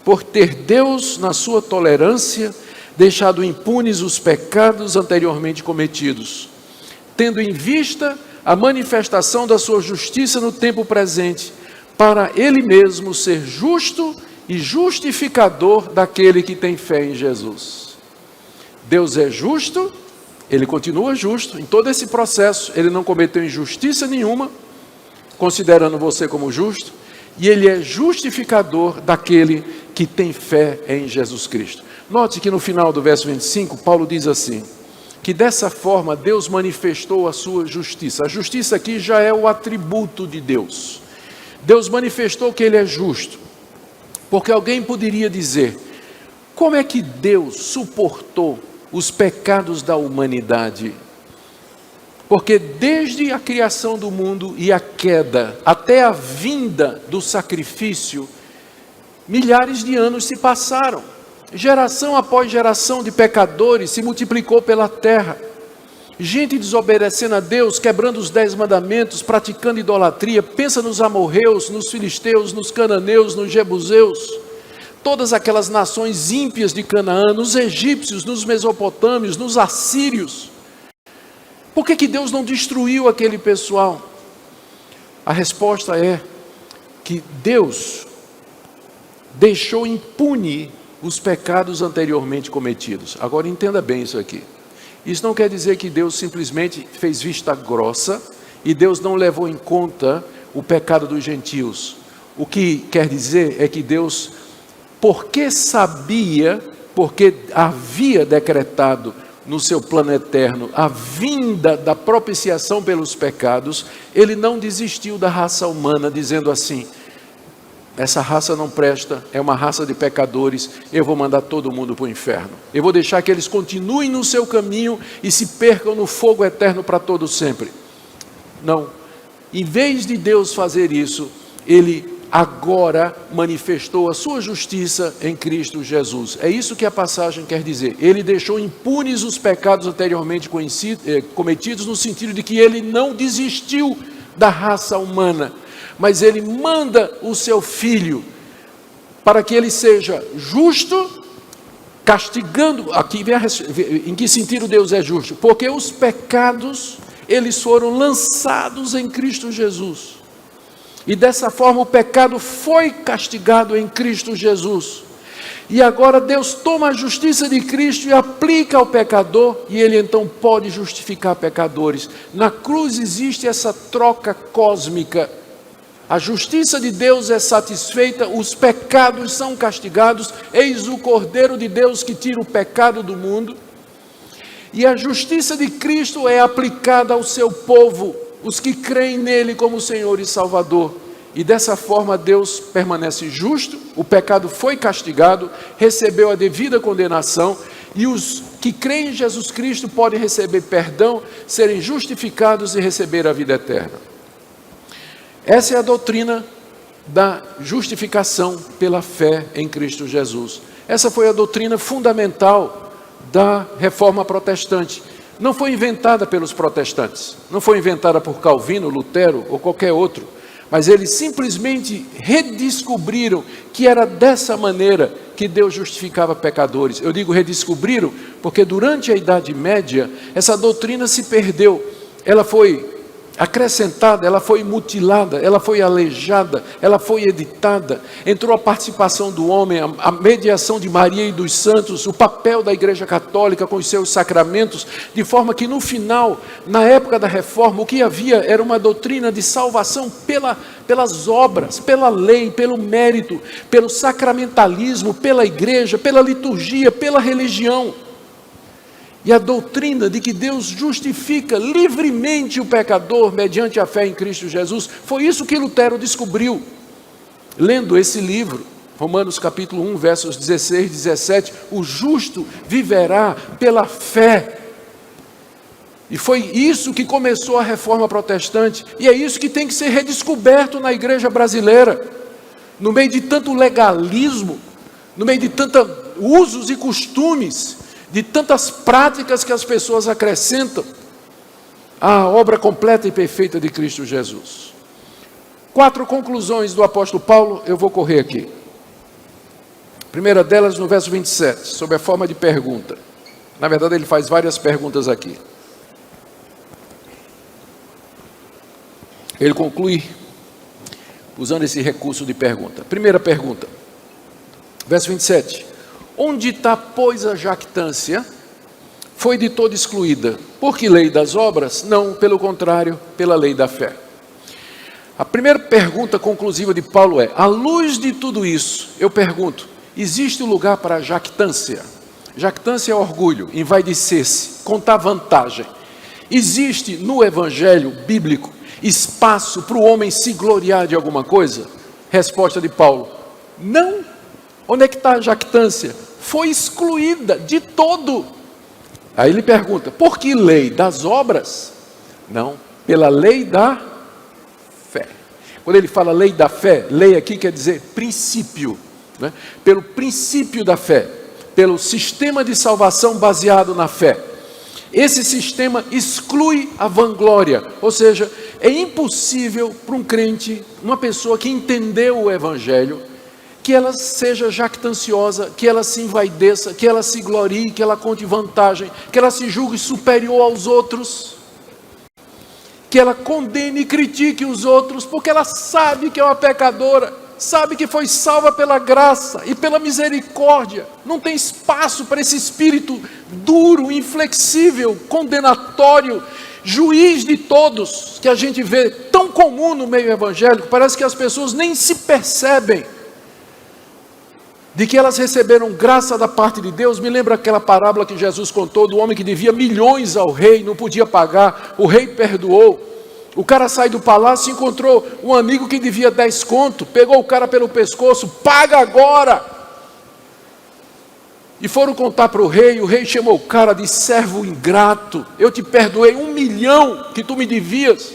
por ter Deus, na sua tolerância, deixado impunes os pecados anteriormente cometidos, tendo em vista a manifestação da sua justiça no tempo presente, para Ele mesmo ser justo e justificador daquele que tem fé em Jesus. Deus é justo, Ele continua justo, em todo esse processo, Ele não cometeu injustiça nenhuma, considerando você como justo, e Ele é justificador daquele que tem fé em Jesus Cristo. Note que no final do verso 25, Paulo diz assim, que dessa forma Deus manifestou a sua justiça. A justiça aqui já é o atributo de Deus. Deus manifestou que Ele é justo, porque alguém poderia dizer, como é que Deus suportou os pecados da humanidade? Porque desde a criação do mundo e a queda, até a vinda do sacrifício, milhares de anos se passaram. Geração após geração de pecadores se multiplicou pela terra. Gente desobedecendo a Deus, quebrando os 10 mandamentos, praticando idolatria. Pensa nos amorreus, nos filisteus, nos cananeus, nos jebuseus. Todas aquelas nações ímpias de Canaã, nos egípcios, nos mesopotâmios, nos assírios. Por que Deus não destruiu aquele pessoal? A resposta é que Deus deixou impune os pecados anteriormente cometidos. Agora entenda bem isso aqui. Isso não quer dizer que Deus simplesmente fez vista grossa e Deus não levou em conta o pecado dos gentios. O que quer dizer é que Deus, porque havia decretado no seu plano eterno a vinda da propiciação pelos pecados, Ele não desistiu da raça humana, dizendo assim: essa raça não presta, é uma raça de pecadores, eu vou mandar todo mundo para o inferno. Eu vou deixar que eles continuem no seu caminho e se percam no fogo eterno para todo sempre. Não. Em vez de Deus fazer isso, Ele agora manifestou a sua justiça em Cristo Jesus. É isso que a passagem quer dizer. Ele deixou impunes os pecados anteriormente cometidos, no sentido de que Ele não desistiu da raça humana, mas Ele manda o seu Filho para que Ele seja justo, castigando. Aqui em que sentido Deus é justo? Porque os pecados, eles foram lançados em Cristo Jesus, e dessa forma o pecado foi castigado em Cristo Jesus. E agora Deus toma a justiça de Cristo e aplica ao pecador, e Ele então pode justificar pecadores. Na cruz existe essa troca cósmica. A justiça de Deus é satisfeita, os pecados são castigados. Eis o Cordeiro de Deus que tira o pecado do mundo. E a justiça de Cristo é aplicada ao seu povo, os que creem nele como Senhor e Salvador. E dessa forma Deus permanece justo, o pecado foi castigado, recebeu a devida condenação, e os que creem em Jesus Cristo podem receber perdão, serem justificados e receber a vida eterna. Essa é a doutrina da justificação pela fé em Cristo Jesus. Essa foi a doutrina fundamental da Reforma Protestante. Não foi inventada pelos protestantes, não foi inventada por Calvino, Lutero ou qualquer outro, mas eles simplesmente redescobriram que era dessa maneira que Deus justificava pecadores. Eu digo redescobriram porque durante a Idade Média essa doutrina se perdeu, ela foi acrescentada, ela foi mutilada, ela foi aleijada, ela foi editada. Entrou a participação do homem, a mediação de Maria e dos santos, o papel da Igreja Católica com os seus sacramentos, de forma que no final, na época da Reforma, o que havia era uma doutrina de salvação pelas obras, pela lei, pelo mérito, pelo sacramentalismo, pela igreja, pela liturgia, pela religião. E a doutrina de que Deus justifica livremente o pecador mediante a fé em Cristo Jesus, foi isso que Lutero descobriu, lendo esse livro, Romanos capítulo 1, versos 16 e 17, o justo viverá pela fé. E foi isso que começou a Reforma Protestante, e é isso que tem que ser redescoberto na igreja brasileira, no meio de tanto legalismo, no meio de tantos usos e costumes, de tantas práticas que as pessoas acrescentam à obra completa e perfeita de Cristo Jesus. 4 conclusões do apóstolo Paulo, eu vou correr aqui. A primeira delas no verso 27, sob a forma de pergunta. Na verdade ele faz várias perguntas aqui. Ele conclui usando esse recurso de pergunta. Primeira pergunta, verso 27. Onde está, pois, a jactância? Foi de todo excluída. Por que lei das obras? Não, pelo contrário, pela lei da fé. A primeira pergunta conclusiva de Paulo é: à luz de tudo isso, eu pergunto, existe lugar para a jactância? Jactância é orgulho, envaidecer-se, contar vantagem. Existe no evangelho bíblico espaço para o homem se gloriar de alguma coisa? Resposta de Paulo: não. Onde é que está a jactância? Foi excluída de todo. Aí ele pergunta: por que lei das obras? Não, pela lei da fé. Quando ele fala lei da fé, lei aqui quer dizer princípio, né? Pelo princípio da fé, pelo sistema de salvação baseado na fé. Esse sistema exclui a vanglória, ou seja, é impossível para um crente, uma pessoa que entendeu o Evangelho, que ela seja jactanciosa, que ela se envaideça, que ela se glorie, que ela conte vantagem, que ela se julgue superior aos outros, que ela condene e critique os outros, porque ela sabe que é uma pecadora, sabe que foi salva pela graça e pela misericórdia. Não tem espaço para esse espírito duro, inflexível, condenatório, juiz de todos, que a gente vê tão comum no meio evangélico. Parece que as pessoas nem se percebem de que elas receberam graça da parte de Deus. Me lembra aquela parábola que Jesus contou do homem que devia milhões ao rei, não podia pagar, o rei perdoou. O cara sai do palácio e encontrou um amigo que devia 10 conto, pegou o cara pelo pescoço, paga agora. E foram contar para o rei chamou o cara de servo ingrato, eu te perdoei 1 milhão que tu me devias,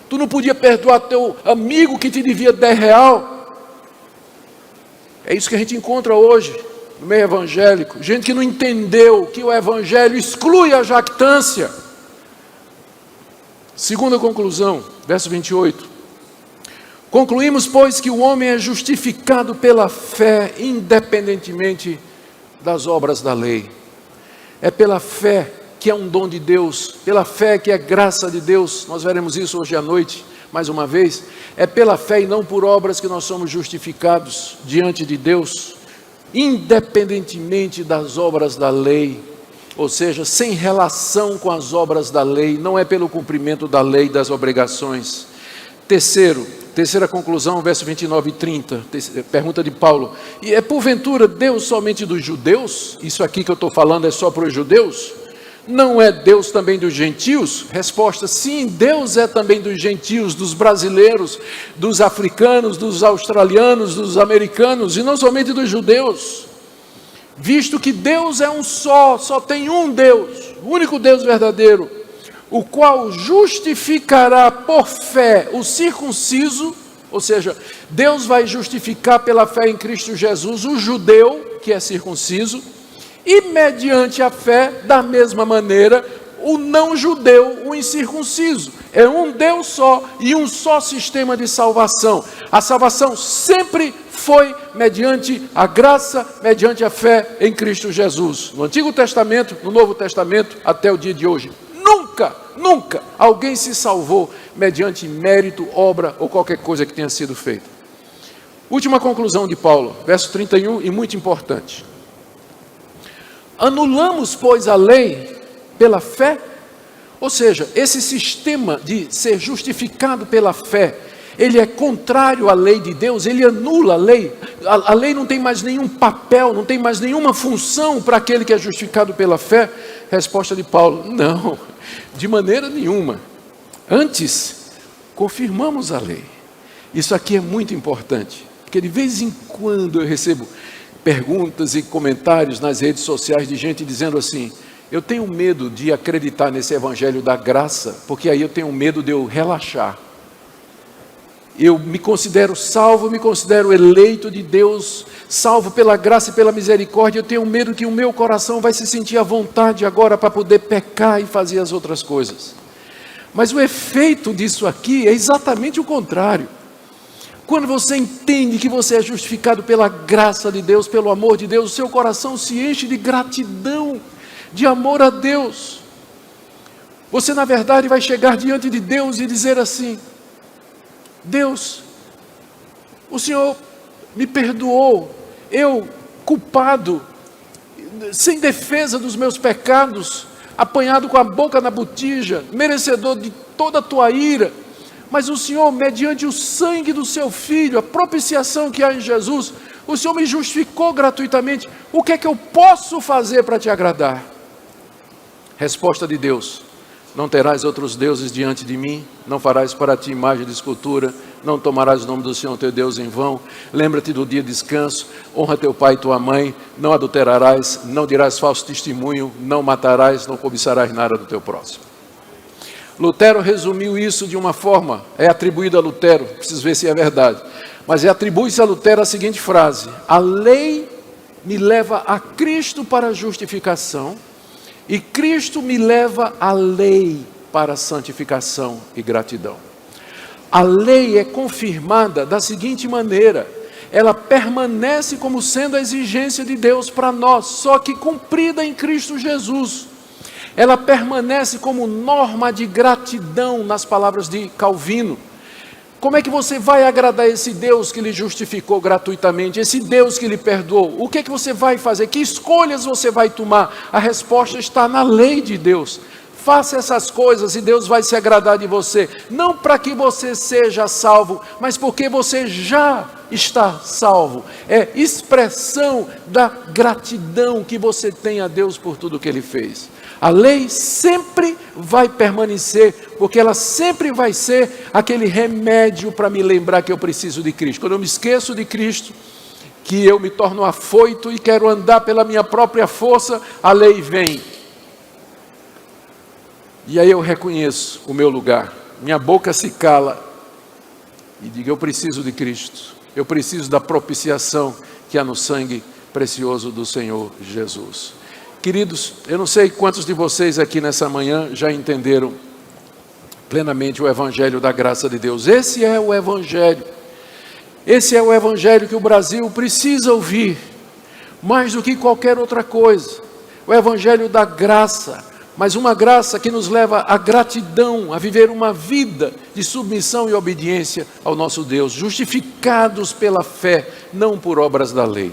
tu não podia perdoar teu amigo que te devia 10 real. É isso que a gente encontra hoje no meio evangélico, gente que não entendeu que o evangelho exclui a jactância. Segunda conclusão, verso 28. Concluímos, pois, que o homem é justificado pela fé, independentemente das obras da lei. É pela fé que é um dom de Deus, pela fé que é graça de Deus. Nós veremos isso hoje à noite, mais uma vez. É pela fé e não por obras que nós somos justificados diante de Deus, independentemente das obras da lei. Ou seja, sem relação com as obras da lei, não é pelo cumprimento da lei e das obrigações. Terceira conclusão, verso 29 e 30, pergunta de Paulo: e é porventura Deus somente dos judeus? Isso aqui que eu estou falando é só para os judeus? Não é Deus também dos gentios? Resposta: sim, Deus é também dos gentios, dos brasileiros, dos africanos, dos australianos, dos americanos, e não somente dos judeus. Visto que Deus é um só tem um Deus, o único Deus verdadeiro, o qual justificará por fé o circunciso, ou seja, Deus vai justificar pela fé em Cristo Jesus o judeu, que é circunciso, e mediante a fé, da mesma maneira, o não judeu, o incircunciso. É um Deus só e um só sistema de salvação. A salvação sempre foi mediante a graça, mediante a fé em Cristo Jesus. No Antigo Testamento, no Novo Testamento, até o dia de hoje. Nunca alguém se salvou mediante mérito, obra ou qualquer coisa que tenha sido feita. Última conclusão de Paulo, verso 31, e muito importante. Anulamos, pois, a lei pela fé? Ou seja, esse sistema de ser justificado pela fé, ele é contrário à lei de Deus, ele anula a lei. A lei não tem mais nenhum papel, não tem mais nenhuma função para aquele que é justificado pela fé. Resposta de Paulo: não, de maneira nenhuma. Antes, confirmamos a lei. Isso aqui é muito importante, porque de vez em quando eu recebo perguntas e comentários nas redes sociais de gente dizendo assim: eu tenho medo de acreditar nesse evangelho da graça, porque aí eu tenho medo de eu relaxar. Eu me considero salvo, me considero eleito de Deus, salvo pela graça e pela misericórdia. Eu tenho medo que o meu coração vai se sentir à vontade agora para poder pecar e fazer as outras coisas. Mas o efeito disso aqui é exatamente o contrário. Quando você entende que você é justificado pela graça de Deus, pelo amor de Deus, o seu coração se enche de gratidão, de amor a Deus. Você, na verdade, vai chegar diante de Deus e dizer assim: Deus, o Senhor me perdoou, eu, culpado, sem defesa dos meus pecados, apanhado com a boca na botija, merecedor de toda a tua ira, mas o Senhor, mediante o sangue do seu Filho, a propiciação que há em Jesus, o Senhor me justificou gratuitamente. O que é que eu posso fazer para te agradar? Resposta de Deus: não terás outros deuses diante de mim, não farás para ti imagem de escultura, não tomarás o nome do Senhor teu Deus em vão, lembra-te do dia de descanso, honra teu pai e tua mãe, não adulterarás, não dirás falso testemunho, não matarás, não cobiçarás nada do teu próximo. Lutero resumiu isso de uma forma, é atribuído a Lutero, preciso ver se é verdade, mas atribui-se a Lutero a seguinte frase: a lei me leva a Cristo para a justificação, E Cristo me leva à lei para santificação e gratidão. A lei é confirmada da seguinte maneira: ela permanece como sendo a exigência de Deus para nós, só que cumprida em Cristo Jesus. Ela permanece como norma de gratidão, nas palavras de Calvino. Como é que você vai agradar esse Deus que lhe justificou gratuitamente, esse Deus que lhe perdoou? O que é que você vai fazer? Que escolhas você vai tomar? A resposta está na lei de Deus. Faça essas coisas e Deus vai se agradar de você. Não para que você seja salvo, mas porque você já está salvo. É expressão da gratidão que você tem a Deus por tudo que Ele fez. A lei sempre vai permanecer, porque ela sempre vai ser aquele remédio para me lembrar que eu preciso de Cristo. Quando eu me esqueço de Cristo, que eu me torno afoito e quero andar pela minha própria força, a lei vem. E aí eu reconheço o meu lugar, minha boca se cala e digo: eu preciso de Cristo, eu preciso da propiciação que há no sangue precioso do Senhor Jesus. Queridos, eu não sei quantos de vocês aqui nessa manhã já entenderam plenamente o Evangelho da graça de Deus. Esse é o Evangelho que o Brasil precisa ouvir, mais do que qualquer outra coisa. O Evangelho da graça, mas uma graça que nos leva à gratidão, a viver uma vida de submissão e obediência ao nosso Deus, justificados pela fé, não por obras da lei.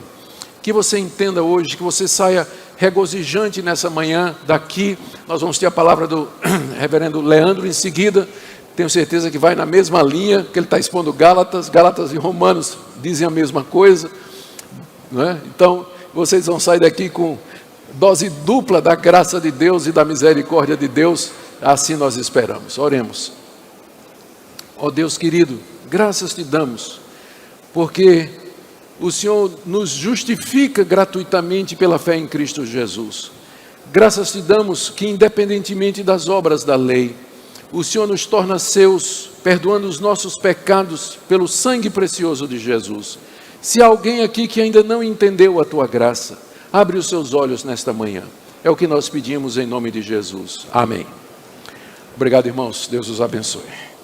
Que você entenda hoje, que você saia regozijante nessa manhã daqui. Nós vamos ter a palavra do reverendo Leandro em seguida. Tenho certeza que vai na mesma linha que ele está expondo Gálatas. Gálatas e Romanos dizem a mesma coisa, não é? Então, vocês vão sair daqui com dose dupla da graça de Deus e da misericórdia de Deus. Assim nós esperamos. Oremos. Ó Deus querido, graças te damos, porque o Senhor nos justifica gratuitamente pela fé em Cristo Jesus. Graças te damos que, independentemente das obras da lei, o Senhor nos torna seus, perdoando os nossos pecados pelo sangue precioso de Jesus. Se há alguém aqui que ainda não entendeu a tua graça, abre os seus olhos nesta manhã. É o que nós pedimos em nome de Jesus. Amém. Obrigado, irmãos. Deus os abençoe.